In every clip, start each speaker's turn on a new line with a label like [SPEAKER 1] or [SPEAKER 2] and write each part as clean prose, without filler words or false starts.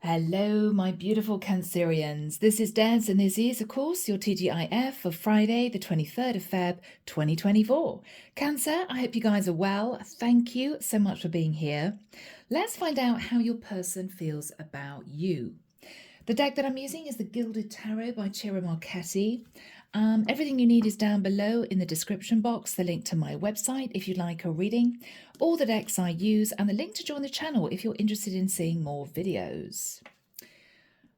[SPEAKER 1] Hello, my beautiful Cancerians. This is Des, and this is, of course, your TGIF for Friday, the 23rd of Feb, 2024. Cancer, I hope you guys are well. Thank you so much for being here. Let's find out how your person feels about you. The deck that I'm using is the Gilded Tarot by Chiara Marchetti. Everything you need is down below in the description box, the link to my website if you'd like a reading, all the decks I use, and the link to join the channel if you're interested in seeing more videos.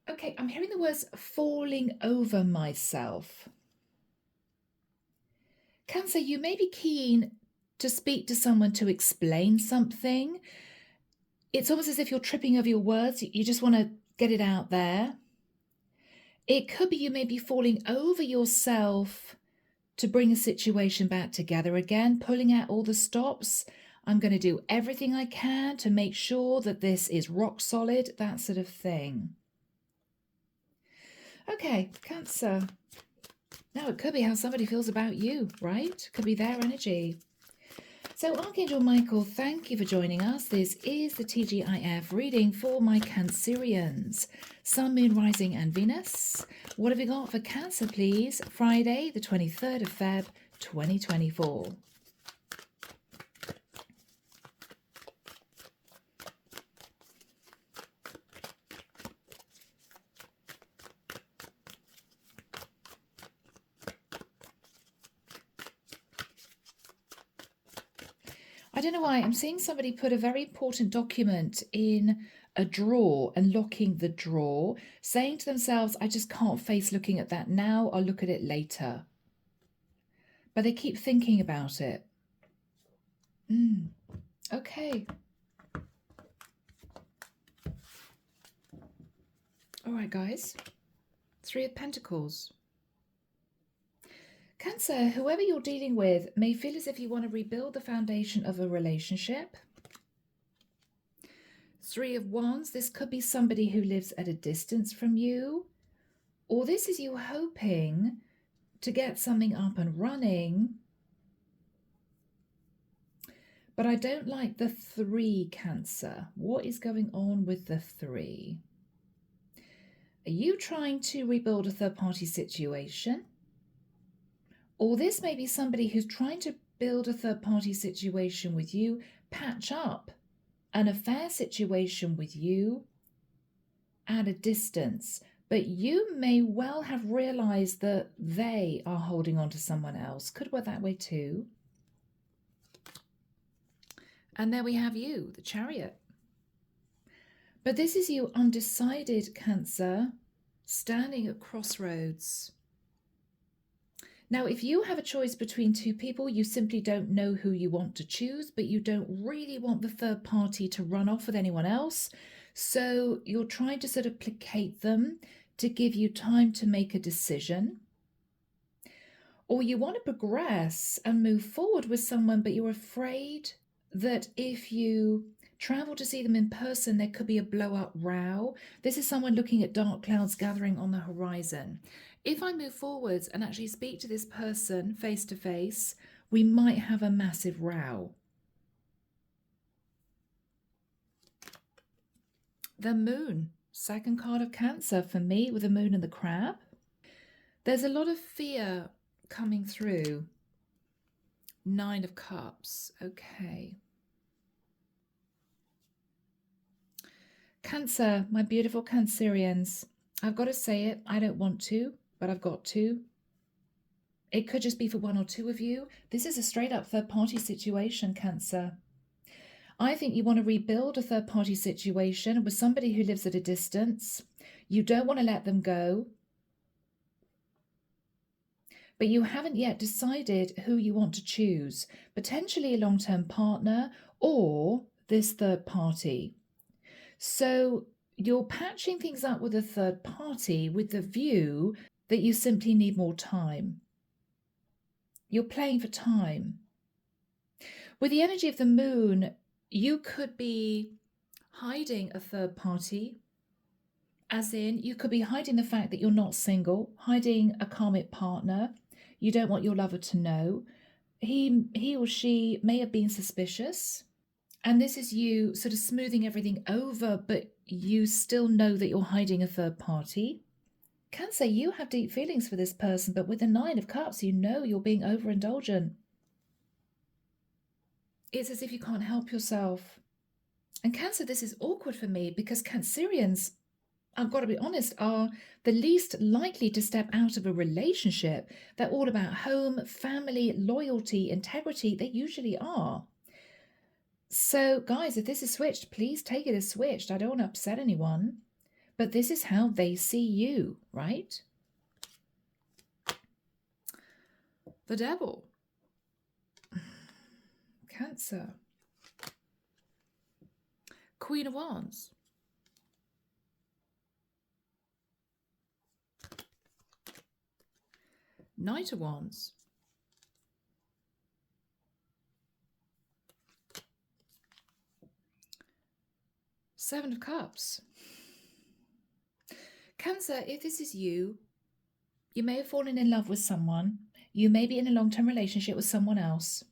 [SPEAKER 1] Okay, I'm hearing the words falling over myself. Cancer, you may be keen to speak to someone to explain something. It's almost as if you're tripping over your words. You just want to get it out there. It could be you may be falling over yourself to bring a situation back together again, pulling out all the stops. I'm going to do everything I can to make sure that this is rock solid, that sort of thing. Okay, Cancer. Now, it could be how somebody feels about you, right? Could be their energy. So, Archangel Michael, thank you for joining us. This is the TGIF reading for my Cancerians. Sun, Moon, Rising and Venus. What have we got for Cancer, please? Friday, the 23rd of Feb, 2024. I don't know why, I'm seeing somebody put a very important document in a drawer and locking the drawer, saying to themselves, I just can't face looking at that now, I'll look at it later. But they keep thinking about it. Okay. All right, guys. Three of Pentacles. Cancer, whoever you're dealing with may feel as if you want to rebuild the foundation of a relationship. Three of Wands, this could be somebody who lives at a distance from you, or this is you hoping to get something up and running. But I don't like the 3, Cancer. What is going on with the 3? Are you trying to rebuild a third-party situation? Or this may be somebody who's trying to build a third-party situation with you, patch up an affair situation with you at a distance. But you may well have realized that they are holding on to someone else. Could work that way too. And there we have you, the Chariot. But this is you undecided, Cancer, standing at crossroads. Now, if you have a choice between two people, you simply don't know who you want to choose, but you don't really want the third party to run off with anyone else. So you're trying to sort of placate them to give you time to make a decision. Or you want to progress and move forward with someone, but you're afraid that if you travel to see them in person, there could be a blow-up row. This is someone looking at dark clouds gathering on the horizon. If I move forwards and actually speak to this person face to face, we might have a massive row. The Moon, second card of Cancer for me with the Moon and the Crab. There's a lot of fear coming through. 9 of Cups. Okay. Cancer, my beautiful Cancerians. I've got to say it. I don't want to, but I've got to. It could just be for one or two of you. This is a straight up third party situation, Cancer. I think you want to rebuild a third party situation with somebody who lives at a distance. You don't want to let them go. But you haven't yet decided who you want to choose. Potentially a long-term partner or this third party. So you're patching things up with a third party with the view that you simply need more time. You're playing for time. With the energy of the Moon, you could be hiding a third party, as in you could be hiding the fact that you're not single, hiding a karmic partner. You don't want your lover to know. He or she may have been suspicious. And this is you sort of smoothing everything over, but you still know that you're hiding a third party. Cancer, you have deep feelings for this person, but with the Nine of Cups, you know you're being overindulgent. It's as if you can't help yourself. And Cancer, this is awkward for me because Cancerians, I've got to be honest, are the least likely to step out of a relationship. They're all about home, family, loyalty, integrity. They usually are. So, guys, if this is switched, please take it as switched. I don't want to upset anyone. But this is how they see you, right? The Devil. Cancer. Queen of Wands. Knight of Wands. Seven of Cups. Cancer, if this is you, you may have fallen in love with someone. You may be in a long-term relationship with someone else.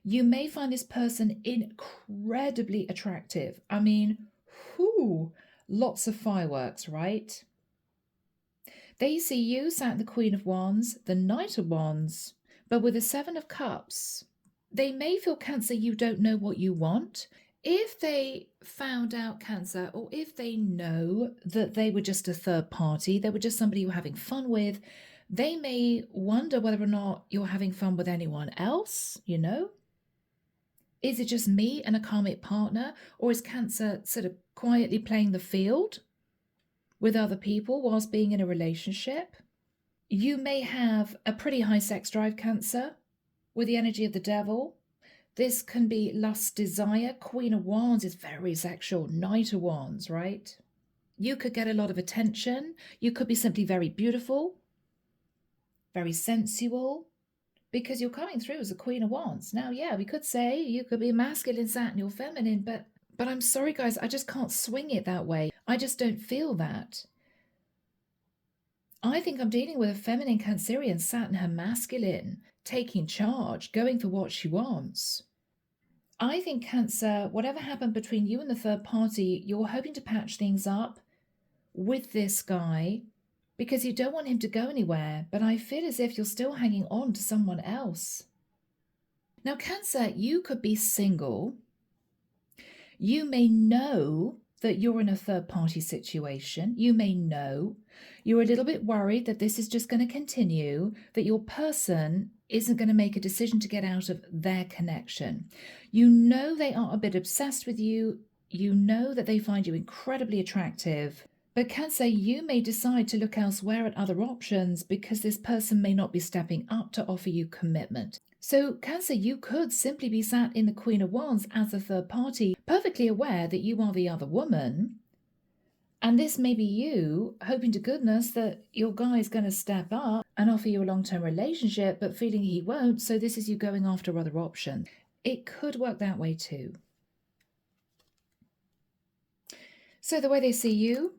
[SPEAKER 1] You may find this person incredibly attractive. I mean, lots of fireworks, right? They see you sat in the Queen of Wands, the Knight of Wands, but with the Seven of Cups. They may feel, Cancer, you don't know what you want. If they found out, Cancer, or if they know that they were just a third party, they were just somebody you're having fun with, they may wonder whether or not you're having fun with anyone else, you know? Is it just me and a karmic partner, or is Cancer sort of quietly playing the field with other people whilst being in a relationship? You may have a pretty high sex drive, Cancer, with the energy of the Devil. This can be lust, desire. Queen of Wands is very sexual. Knight of Wands, right? You could get a lot of attention. You could be simply very beautiful, very sensual, because you're coming through as a Queen of Wands. Now, yeah, we could say you could be masculine, Saturn, or feminine, but I'm sorry, guys, I just can't swing it that way. I just don't feel that. I think I'm dealing with a feminine Cancerian, Saturn, her masculine, taking charge, going for what she wants. I think, Cancer, whatever happened between you and the third party, you're hoping to patch things up with this guy because you don't want him to go anywhere, but I feel as if you're still hanging on to someone else. Now, Cancer, you could be single. You may know that you're in a third-party situation. You may know. You're a little bit worried that this is just going to continue, that your person isn't going to make a decision to get out of their connection. You know they are a bit obsessed with you. You know that they find you incredibly attractive. But Cancer, you may decide to look elsewhere at other options because this person may not be stepping up to offer you commitment. So, Cancer, you could simply be sat in the Queen of Wands as a third party, perfectly aware that you are the other woman. And this may be you hoping to goodness that your guy is going to step up and offer you a long-term relationship, but feeling he won't, so this is you going after other options. It could work that way too. So the way they see you,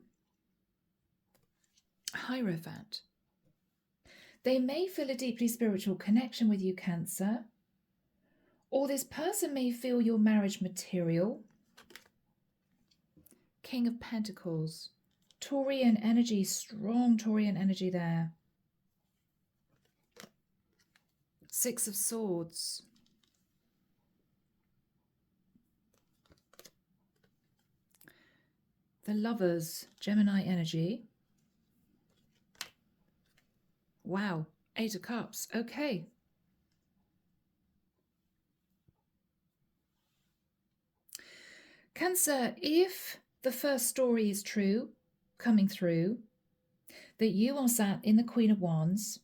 [SPEAKER 1] Hierophant. They may feel a deeply spiritual connection with you, Cancer, or this person may feel your marriage material. King of Pentacles. Taurian energy, strong Taurian energy there. Six of Swords. The Lovers, Gemini energy. Wow, Eight of Cups. Okay. Cancer, if the first story is true, coming through, that you are sat in the Queen of Wands,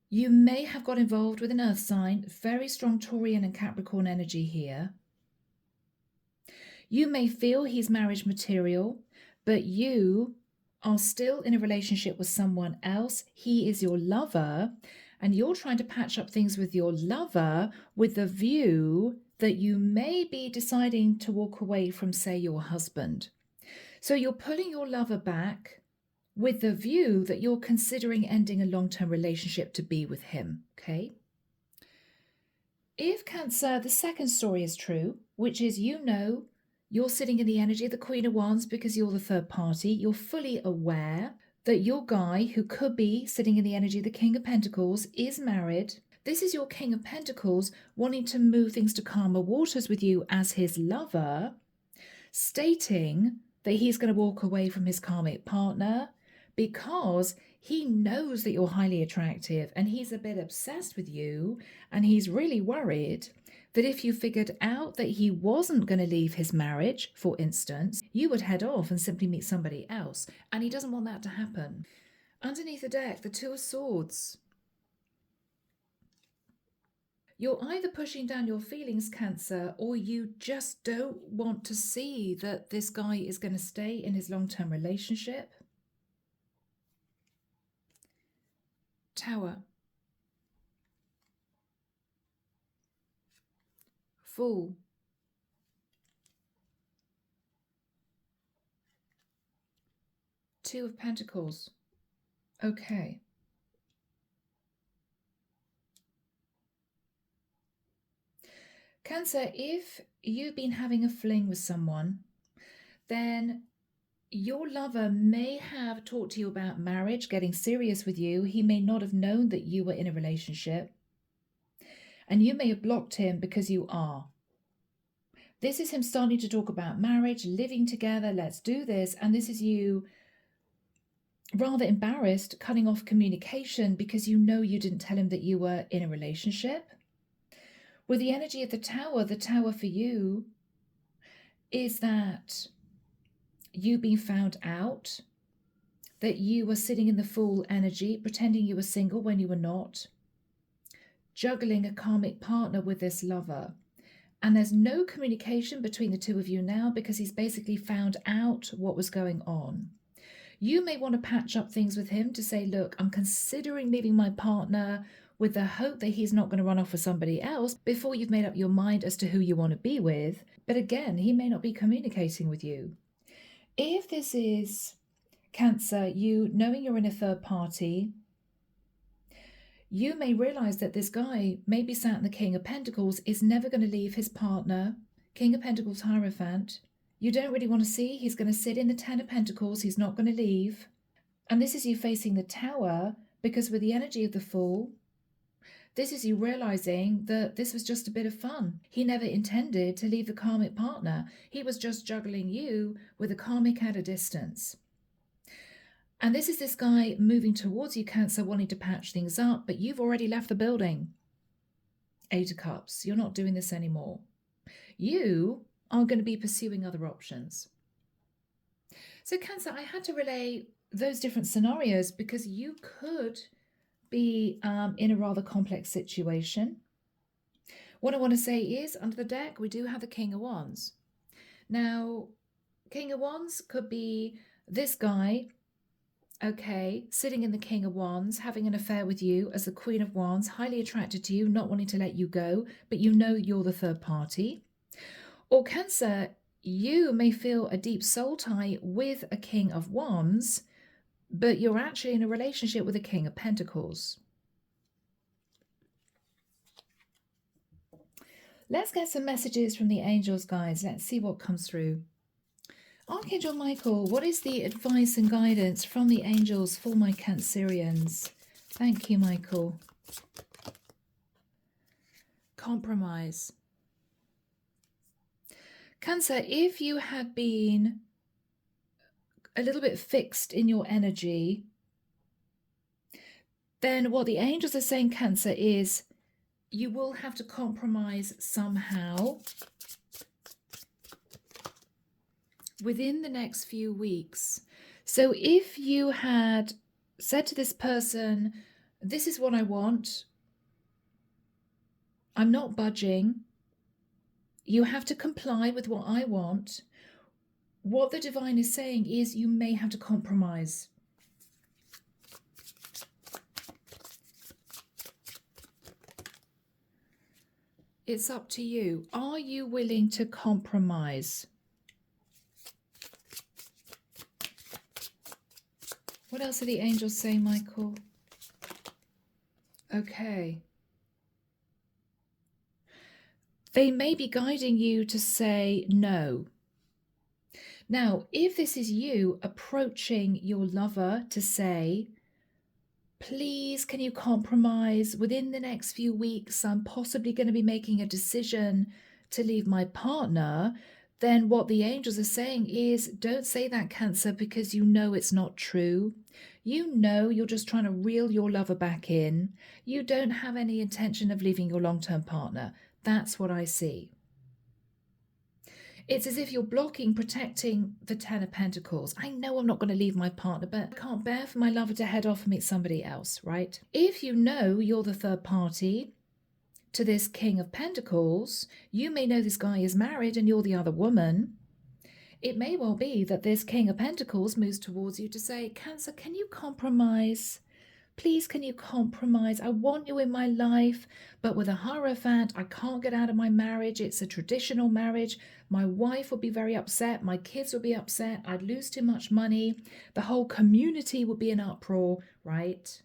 [SPEAKER 1] you may have got involved with an earth sign, very strong Taurian and Capricorn energy here. You may feel he's marriage material, but you are still in a relationship with someone else. He is your lover, and you're trying to patch up things with your lover with the view that you may be deciding to walk away from, say, your husband. So you're pulling your lover back with the view that you're considering ending a long-term relationship to be with him, okay? If Cancer, the second story is true, which is, you know, you're sitting in the energy of the Queen of Wands because you're the third party. You're fully aware that your guy, who could be sitting in the energy of the King of Pentacles, is married. This is your King of Pentacles wanting to move things to calmer waters with you as his lover, stating that he's going to walk away from his karmic partner because he knows that you're highly attractive and he's a bit obsessed with you, and he's really worried that if you figured out that he wasn't going to leave his marriage, for instance, you would head off and simply meet somebody else, and he doesn't want that to happen. Underneath the deck, the Two of Swords. You're either pushing down your feelings, Cancer, or you just don't want to see that this guy is going to stay in his long-term relationship. Tower. Fool. Two of Pentacles. Okay. Cancer, if you've been having a fling with someone, then your lover may have talked to you about marriage, getting serious with you. He may not have known that you were in a relationship, and you may have blocked him because you are. This is him starting to talk about marriage, living together, let's do this, and this is you rather embarrassed, cutting off communication because you know you didn't tell him that you were in a relationship. With the energy of the Tower for you is that you've been found out, that you were sitting in the Fool energy, pretending you were single when you were not, juggling a karmic partner with this lover. And there's no communication between the two of you now because he's basically found out what was going on. You may want to patch up things with him to say, look, I'm considering leaving my partner with the hope that he's not going to run off with somebody else before you've made up your mind as to who you want to be with. But again, he may not be communicating with you. If this is Cancer, you knowing you're in a third party, you may realize that this guy, maybe sat in the King of Pentacles, is never going to leave his partner, King of Pentacles Hierophant. You don't really want to see. He's going to sit in the Ten of Pentacles. He's not going to leave. And this is you facing the Tower, because with the energy of the Fool, this is you realizing that this was just a bit of fun. He never intended to leave the karmic partner. He was just juggling you with a karmic at a distance. And this is this guy moving towards you, Cancer, wanting to patch things up, but you've already left the building. Eight of Cups. You're not doing this anymore. You are going to be pursuing other options. So Cancer, I had to relay those different scenarios because you could be in a rather complex situation. What I want to say is, under the deck, we do have the King of Wands. Now, King of Wands could be this guy, okay, sitting in the King of Wands, having an affair with you as the Queen of Wands, highly attracted to you, not wanting to let you go, but you know you're the third party. Or Cancer, you may feel a deep soul tie with a King of Wands, but you're actually in a relationship with a King of Pentacles. Let's get some messages from the angels, guys. Let's see what comes through. Archangel Michael, what is the advice and guidance from the angels for my Cancerians? Thank you, Michael. Compromise. Cancer, if you have been a little bit fixed in your energy, then what the angels are saying, Cancer, is you will have to compromise somehow within the next few weeks. So if you had said to this person, this is what I want, I'm not budging, you have to comply with what I want, what the divine is saying is you may have to compromise. It's up to you. Are you willing to compromise? What else are the angels saying, Michael? Okay. They may be guiding you to say no. Now, if this is you approaching your lover to say, please, can you compromise? Within the next few weeks, I'm possibly going to be making a decision to leave my partner. Then what the angels are saying is, don't say that, Cancer, because you know it's not true. You know you're just trying to reel your lover back in. You don't have any intention of leaving your long-term partner. That's what I see. It's as if you're blocking, protecting the Ten of Pentacles. I know I'm not going to leave my partner, but I can't bear for my lover to head off and meet somebody else, right? If you know you're the third party to this King of Pentacles, you may know this guy is married and you're the other woman. It may well be that this King of Pentacles moves towards you to say, Cancer, can you compromise? Please, can you compromise? I want you in my life, but with a Hierophant, I can't get out of my marriage. It's a traditional marriage. My wife would be very upset. My kids would be upset. I'd lose too much money. The whole community would be in uproar, right?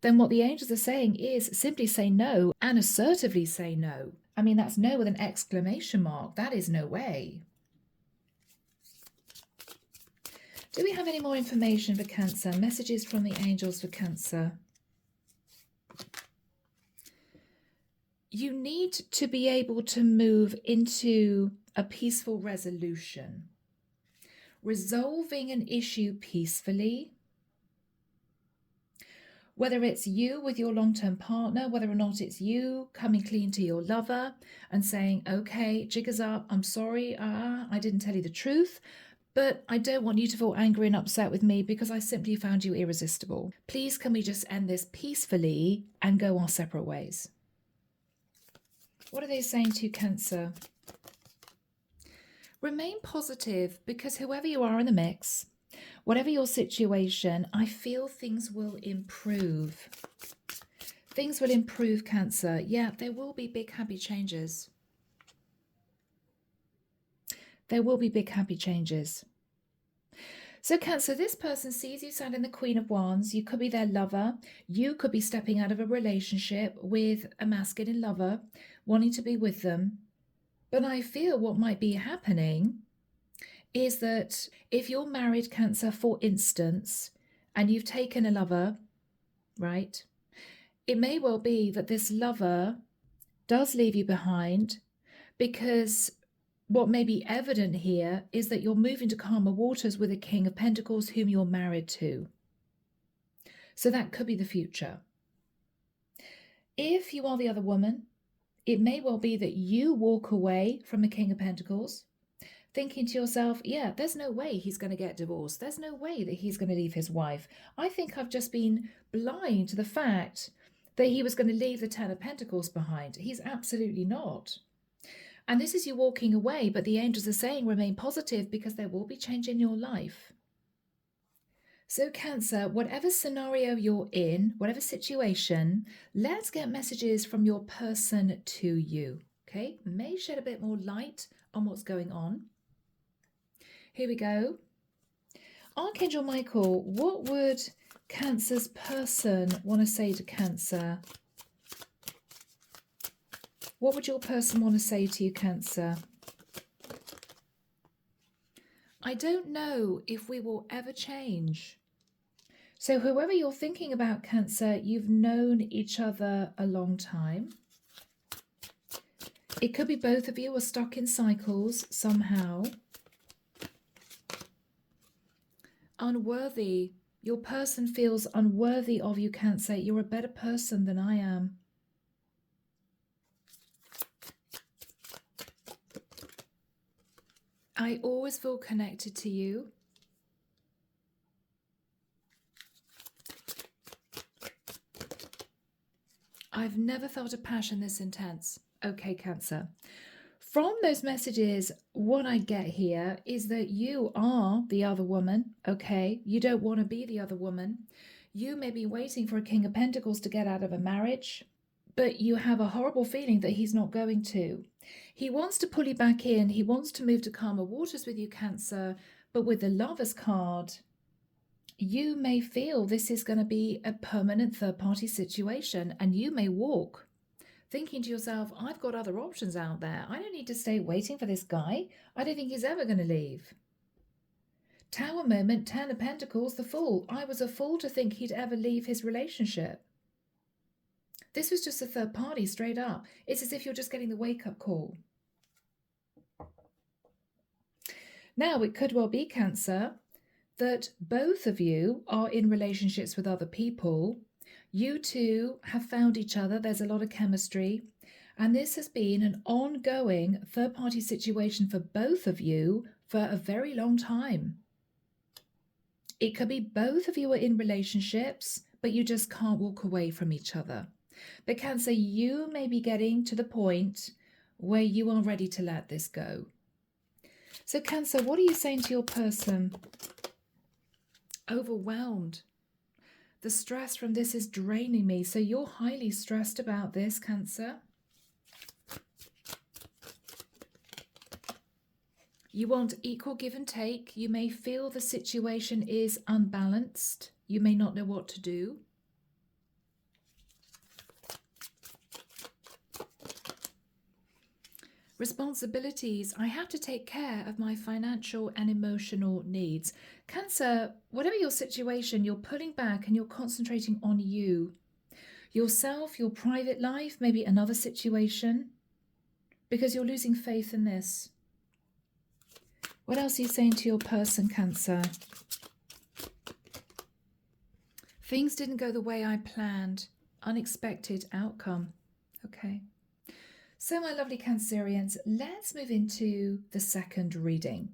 [SPEAKER 1] Then what the angels are saying is simply say no and assertively say no. I mean, that's no with an exclamation mark. That is no way. Do we have any more information for Cancer? Messages from the angels for Cancer. You need to be able to move into a peaceful resolution. Resolving an issue peacefully. Whether it's you with your long-term partner, whether or not it's you coming clean to your lover and saying, okay, jigger's up, I'm sorry, I didn't tell you the truth. But I don't want you to feel angry and upset with me because I simply found you irresistible. Please, can we just end this peacefully and go our separate ways? What are they saying to you, Cancer? Remain positive, because whoever you are in the mix, whatever your situation, I feel things will improve. Things will improve, Cancer. Yeah, there will be big happy changes. There will be big happy changes. So Cancer, this person sees you standing the Queen of Wands. You could be their lover. You could be stepping out of a relationship with a masculine lover, wanting to be with them. But I feel what might be happening is that if you're married, Cancer, for instance, and you've taken a lover, right? It may well be that this lover does leave you behind, because what may be evident here is that you're moving to calmer waters with a King of Pentacles whom you're married to. So that could be the future. If you are the other woman, it may well be that you walk away from a King of Pentacles thinking to yourself, yeah, there's no way he's going to get divorced. There's no way that he's going to leave his wife. I think I've just been blind to the fact that he was going to leave the Ten of Pentacles behind. He's absolutely not. And this is you walking away, but the angels are saying remain positive, because there will be change in your life. So Cancer, whatever scenario you're in, whatever situation, let's get messages from your person to you. Okay, may shed a bit more light on what's going on. Here we go. Archangel Michael, what would Cancer's person want to say to Cancer? What would your person want to say to you, Cancer? I don't know if we will ever change. So whoever you're thinking about, Cancer, you've known each other a long time. It could be both of you are stuck in cycles somehow. Unworthy. Your person feels unworthy of you, Cancer. You're a better person than I am. I always feel connected to you. I've never felt a passion this intense. Okay, Cancer. From those messages, what I get here is that you are the other woman, okay? You don't want to be the other woman. You may be waiting for a King of Pentacles to get out of a marriage, but you have a horrible feeling that he's not going to. He wants to pull you back in. He wants to move to calmer waters with you, Cancer. But with the Lovers card, you may feel this is going to be a permanent third-party situation, and you may walk thinking to yourself, I've got other options out there. I don't need to stay waiting for this guy. I don't think he's ever going to leave. Tower moment, 10 of Pentacles, the Fool. I was a fool to think he'd ever leave his relationship. This was just a third party, straight up. It's as if you're just getting the wake-up call. Now, it could well be, Cancer, that both of you are in relationships with other people. You two have found each other. There's a lot of chemistry. And this has been an ongoing third-party situation for both of you for a very long time. It could be both of you are in relationships, but you just can't walk away from each other. But Cancer, you may be getting to the point where you are ready to let this go. So Cancer, what are you saying to your person? Overwhelmed. The stress from this is draining me. So you're highly stressed about this, Cancer. You want equal give and take. You may feel the situation is unbalanced. You may not know what to do. Responsibilities. I have to take care of my financial and emotional needs. Cancer, whatever your situation, you're pulling back and you're concentrating on you. Yourself, your private life, maybe another situation, because you're losing faith in this. What else are you saying to your person, Cancer? Things didn't go the way I planned. Unexpected outcome. Okay. So my lovely Cancerians, let's move into the second reading.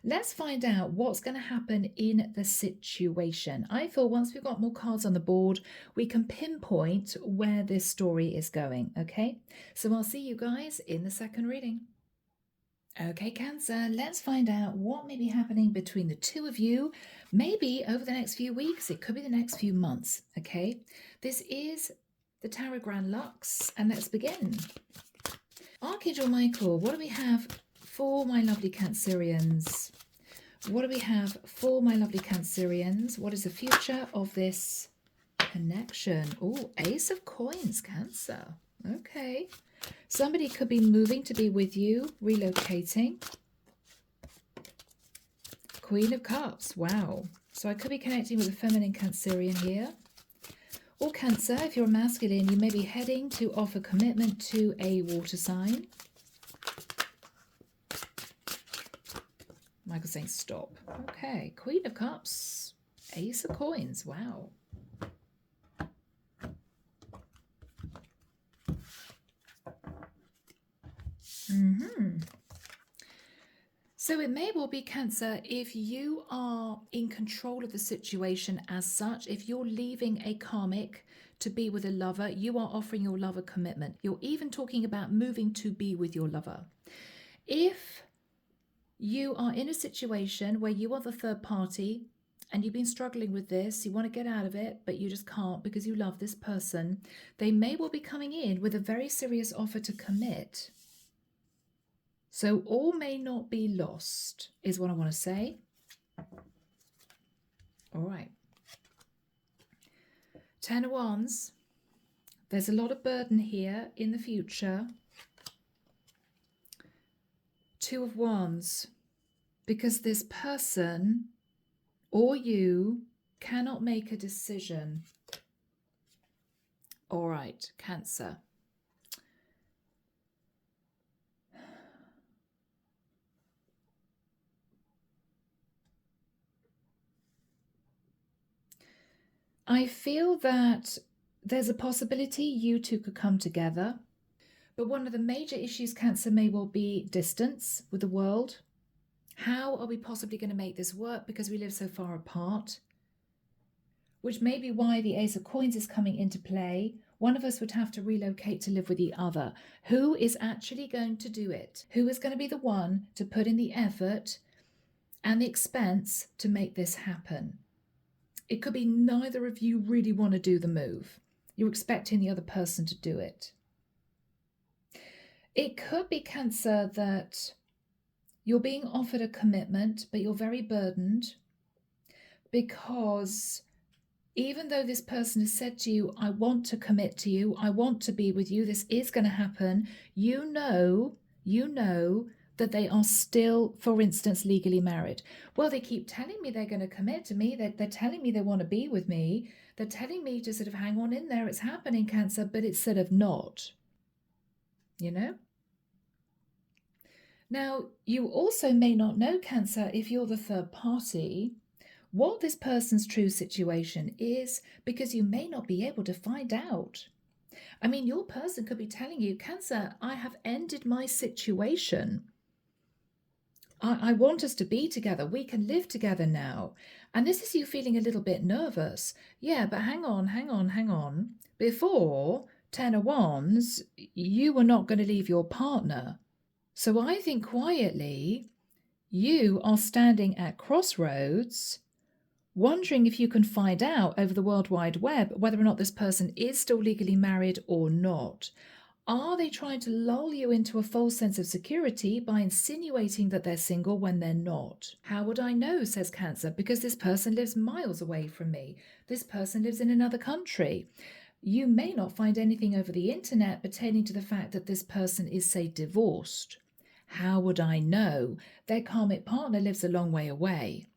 [SPEAKER 1] Let's find out what's going to happen in the situation. I feel once we've got more cards on the board, we can pinpoint where this story is going, okay? So I'll see you guys in the second reading. Okay, Cancer, let's find out what may be happening between the two of you, maybe over the next few weeks. It could be the next few months, okay? This is the Tarot Grand Lux, and let's begin. Archangel Michael, what do we have for my lovely Cancerians? What do we have for my lovely Cancerians? What is the future of this connection? Oh, Ace of Coins, Cancer. Okay. Somebody could be moving to be with you, relocating. Queen of Cups. Wow. So I could be connecting with a feminine Cancerian here. Or Cancer, if you're a masculine, you may be heading to offer commitment to a water sign. Michael's saying stop. Okay. Queen of Cups. Ace of Coins. Wow. So it may well be, Cancer, if you are in control of the situation as such, if you're leaving a karmic to be with a lover, you are offering your lover commitment. You're even talking about moving to be with your lover. If you are in a situation where you are the third party and you've been struggling with this, you want to get out of it, but you just can't because you love this person, they may well be coming in with a very serious offer to commit. So all may not be lost, is what I want to say. All right. 10 of Wands. There's a lot of burden here in the future. 2 of Wands. Because this person or you cannot make a decision. All right, Cancer. I feel that there's a possibility you two could come together. But one of the major issues, Cancer, may well be distance with the world. How are we possibly going to make this work because we live so far apart? Which may be why the Ace of Coins is coming into play. One of us would have to relocate to live with the other. Who is actually going to do it? Who is going to be the one to put in the effort and the expense to make this happen? It could be neither of you really want to do the move. You're expecting the other person to do it. It could be, Cancer, that you're being offered a commitment, but you're very burdened because Even though this person has said to you, I want to commit to you, I want to be with you, this is going to happen, you know that they are still, for instance, legally married. Well, they keep telling me they're going to commit to me, they're telling me they want to be with me, they're telling me to sort of hang on in there, it's happening, Cancer, but it's sort of not, you know? Now, you also may not know, Cancer, if you're the third party, what this person's true situation is, because you may not be able to find out. I mean, your person could be telling you, Cancer, I have ended my situation. I want us to be together. We can live together now. And this is you feeling a little bit nervous. Yeah, but hang on. Before 10 of Wands, you were not going to leave your partner. So I think quietly, you are standing at crossroads, wondering if you can find out over the World Wide Web whether or not this person is still legally married or not. Are they trying to lull you into a false sense of security by insinuating that they're single when they're not? How would I know, says Cancer, because this person lives miles away from me. This person lives in another country. You may not find anything over the internet pertaining to the fact that this person is, say, divorced. How would I know? Their karmic partner lives a long way away.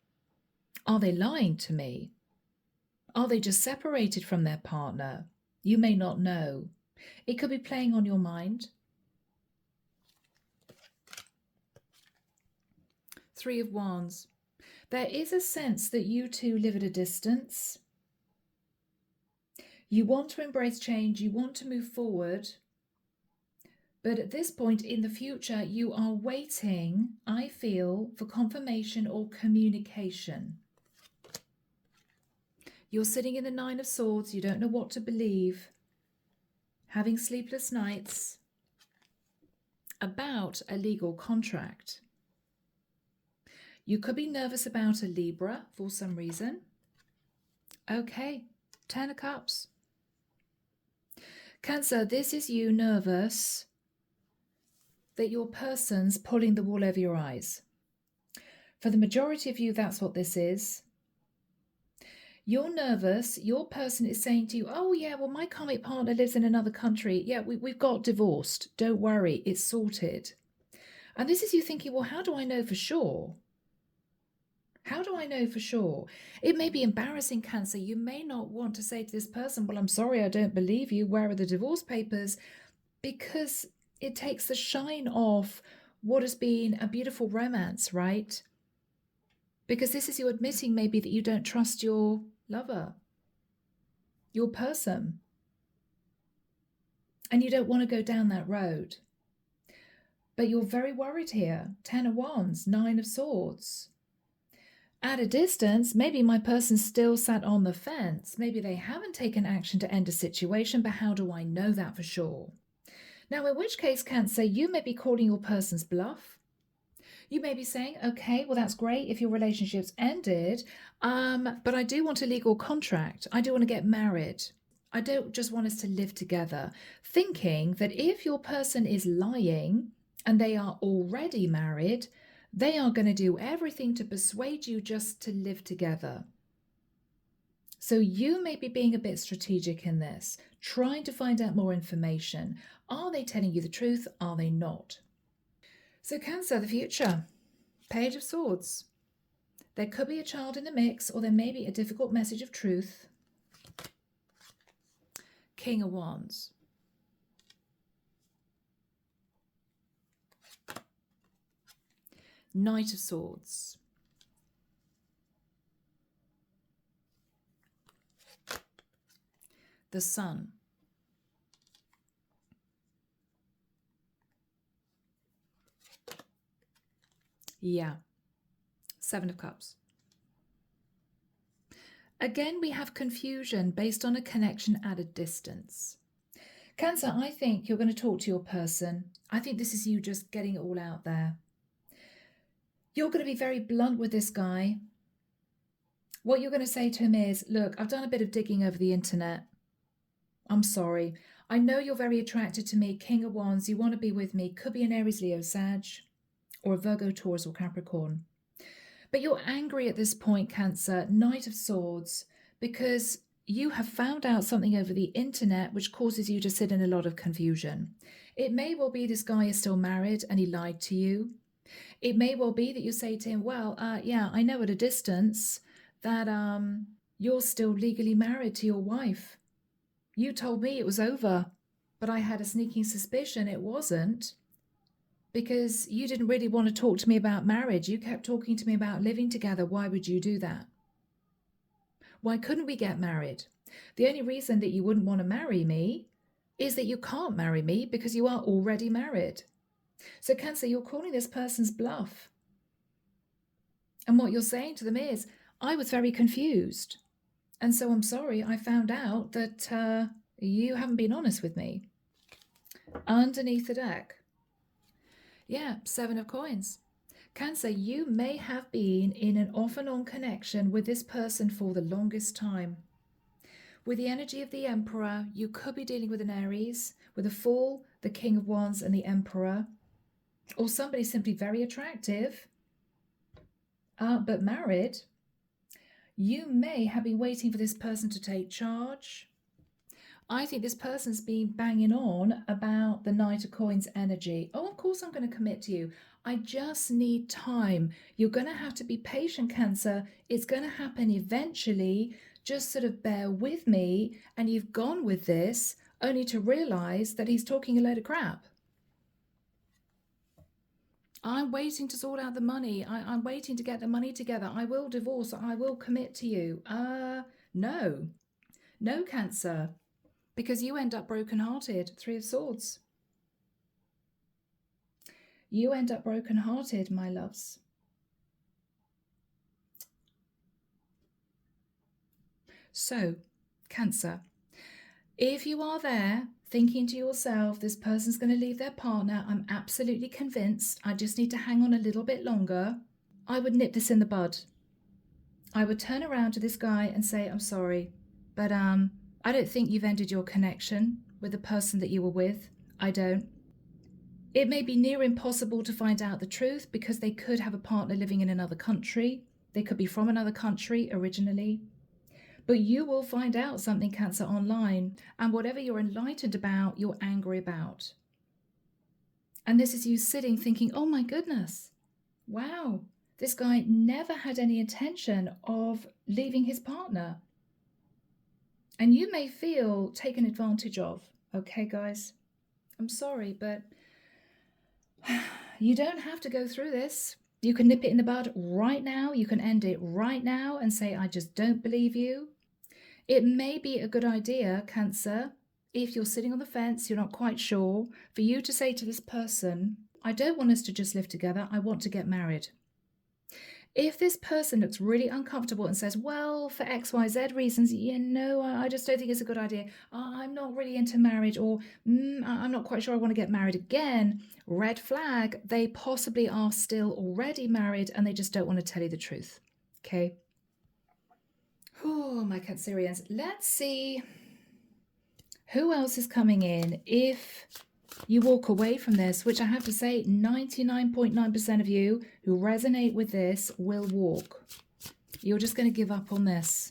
[SPEAKER 1] Are they lying to me? Are they just separated from their partner? You may not know. It could be playing on your mind. 3 of Wands. There is a sense that you two live at a distance. You want to embrace change. You want to move forward. But at this point in the future, you are waiting, I feel, for confirmation or communication. You're sitting in the 9 of Swords. You don't know what to believe. Having sleepless nights about a legal contract. You could be nervous about a Libra for some reason. Okay, 10 of Cups. Cancer, this is you nervous that your person's pulling the wool over your eyes. For the majority of you, that's what this is. You're nervous, your person is saying to you, oh yeah, well, my karmic partner lives in another country. Yeah, we've got divorced. Don't worry, it's sorted. And this is you thinking, well, how do I know for sure? How do I know for sure? It may be embarrassing, Cancer. You may not want to say to this person, well, I'm sorry, I don't believe you. Where are the divorce papers? Because it takes the shine off what has been a beautiful romance, right? Because this is you admitting maybe that you don't trust your lover, your person. And you don't want to go down that road. But you're very worried here. 10 of Wands, 9 of Swords. At a distance, maybe my person still sat on the fence. Maybe they haven't taken action to end a situation, but how do I know that for sure? Now, in which case, Cancer, you may be calling your person's bluff. You may be saying, okay, well, that's great if your relationship's ended, but I do want a legal contract. I do want to get married. I don't just want us to live together. Thinking that if your person is lying and they are already married, they are going to do everything to persuade you just to live together. So you may be being a bit strategic in this, trying to find out more information. Are they telling you the truth? Are they not? So Cancer, the future. Page of Swords. There could be a child in the mix, or there may be a difficult message of truth. King of Wands. Knight of Swords. The Sun. Yeah. 7 of Cups. Again, we have confusion based on a connection at a distance. Cancer, I think you're going to talk to your person. I think this is you just getting it all out there. You're going to be very blunt with this guy. What you're going to say to him is, look, I've done a bit of digging over the internet. I'm sorry. I know you're very attracted to me. King of Wands, you want to be with me. Could be an Aries, Leo, Sag, or a Virgo, Taurus, or Capricorn. But you're angry at this point, Cancer, Knight of Swords, because you have found out something over the internet which causes you to sit in a lot of confusion. It may well be this guy is still married and he lied to you. It may well be that you say to him, well, yeah, I know at a distance that you're still legally married to your wife. You told me it was over, but I had a sneaking suspicion it wasn't, because you didn't really want to talk to me about marriage. You kept talking to me about living together. Why would you do that? Why couldn't we get married? The only reason that you wouldn't want to marry me is that you can't marry me because you are already married. So Cancer, you're calling this person's bluff. And what you're saying to them is, I was very confused. And so I'm sorry, I found out that you haven't been honest with me. Underneath the deck. Yeah, 7 of coins. Cancer, you may have been in an off and on connection with this person for the longest time. With the energy of the Emperor, you could be dealing with an Aries, with a Fool, the King of Wands, and the Emperor. Or somebody simply very attractive, but married. You may have been waiting for this person to take charge. I think this person's been banging on about the Knight of Coins energy. Oh, of course I'm going to commit to you. I just need time. You're going to have to be patient, Cancer. It's going to happen eventually. Just sort of bear with me. And you've gone with this only to realize that he's talking a load of crap. I'm waiting to sort out the money. I'm waiting to get the money together. I will divorce. I will commit to you. No. No, Cancer. Because you end up brokenhearted. 3 of Swords. You end up brokenhearted, my loves. So, Cancer, if you are there thinking to yourself, this person's going to leave their partner, I'm absolutely convinced, I just need to hang on a little bit longer, I would nip this in the bud. I would turn around to this guy and say, I'm sorry, but I don't think you've ended your connection with the person that you were with. I don't. It may be near impossible to find out the truth because they could have a partner living in another country. They could be from another country originally. But you will find out something, Cancer, online. And whatever you're enlightened about, you're angry about. And this is you sitting thinking, oh my goodness, wow, this guy never had any intention of leaving his partner. And you may feel taken advantage of. Okay, guys, I'm sorry, but you don't have to go through this. You can nip it in the bud right now. You can end it right now and say, I just don't believe you. It may be a good idea, Cancer, if you're sitting on the fence, you're not quite sure, for you to say to this person, I don't want us to just live together. I want to get married. If this person looks really uncomfortable and says, well, for X, Y, Z reasons, I just don't think it's a good idea. I'm not really into marriage, or I'm not quite sure I want to get married again. Red flag, they possibly are still already married and they just don't want to tell you the truth. Okay. Oh, my Cancerians. Let's see who else is coming in if you walk away from this, which I have to say 99.9% of you who resonate with this will walk. You're just going to give up on this.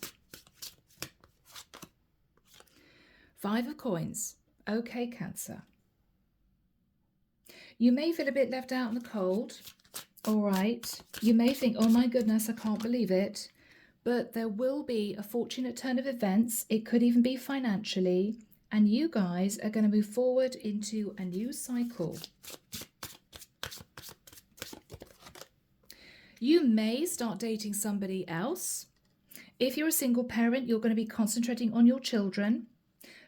[SPEAKER 1] 5 of coins. Okay, Cancer. You may feel a bit left out in the cold. All right. You may think, oh my goodness, I can't believe it. But there will be a fortunate turn of events. It could even be financially. And you guys are going to move forward into a new cycle. You may start dating somebody else. If you're a single parent, you're going to be concentrating on your children.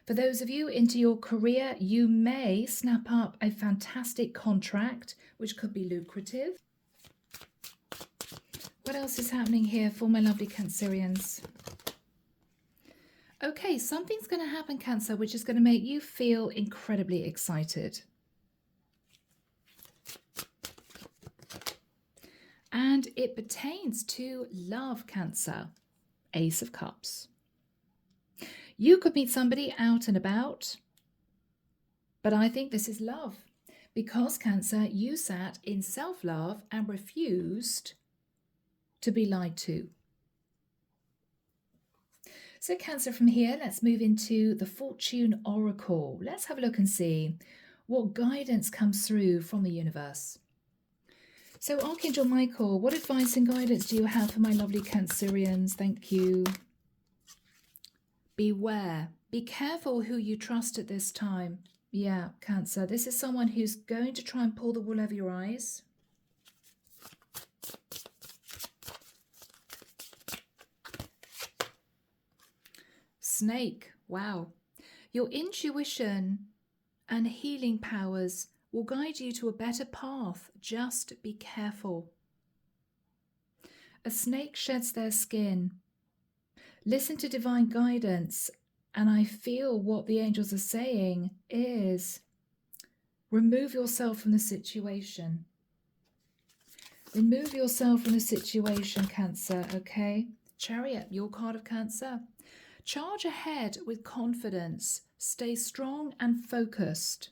[SPEAKER 1] For those of you into your career, you may snap up a fantastic contract, which could be lucrative. What else is happening here for my lovely Cancerians? Okay, something's going to happen, Cancer, which is going to make you feel incredibly excited. And it pertains to love, Cancer. Ace of Cups. You could meet somebody out and about, but I think this is love. Because, Cancer, you sat in self-love and refused to be lied to. So Cancer, from here, let's move into the Fortune Oracle. Let's have a look and see what guidance comes through from the universe. So Archangel Michael, what advice and guidance do you have for my lovely Cancerians? Thank you. Beware. Be careful who you trust at this time. Yeah, Cancer, this is someone who's going to try and pull the wool over your eyes. Snake, wow. Your intuition and healing powers will guide you to a better path. Just be careful. A snake sheds their skin. Listen to divine guidance, and I feel what the angels are saying is remove yourself from the situation. Remove yourself from the situation, Cancer, okay? Chariot, your card of Cancer. Charge ahead with confidence. Stay strong and focused.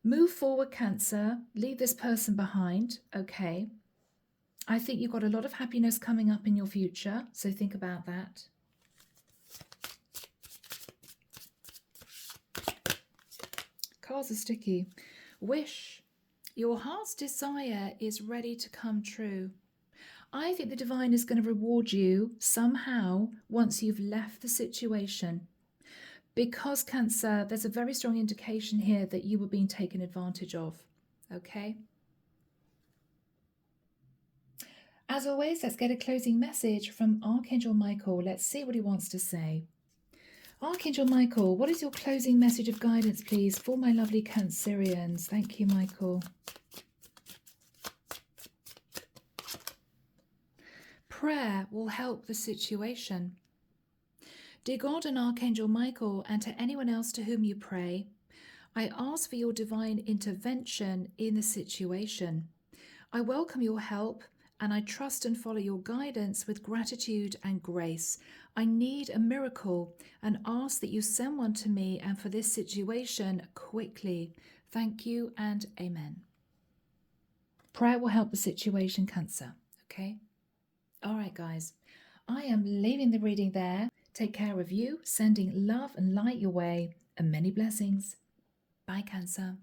[SPEAKER 1] Move forward, Cancer. Leave this person behind, okay? I think you've got a lot of happiness coming up in your future, so think about that. Cards are sticky. Wish. Your heart's desire is ready to come true. I think the divine is going to reward you somehow once you've left the situation. Because Cancer, there's a very strong indication here that you were being taken advantage of, okay? As always, let's get a closing message from Archangel Michael. Let's see what he wants to say. Archangel Michael, what is your closing message of guidance, please, for my lovely Cancerians? Thank you, Michael. Prayer will help the situation. Dear God and Archangel Michael, and to anyone else to whom you pray, I ask for your divine intervention in the situation. I welcome your help, and I trust and follow your guidance with gratitude and grace. I need a miracle and ask that you send one to me and for this situation quickly. Thank you and amen. Prayer will help the situation, Cancer, okay? All right, guys, I am leaving the reading there. Take care of you, sending love and light your way, and many blessings. Bye, Cancer.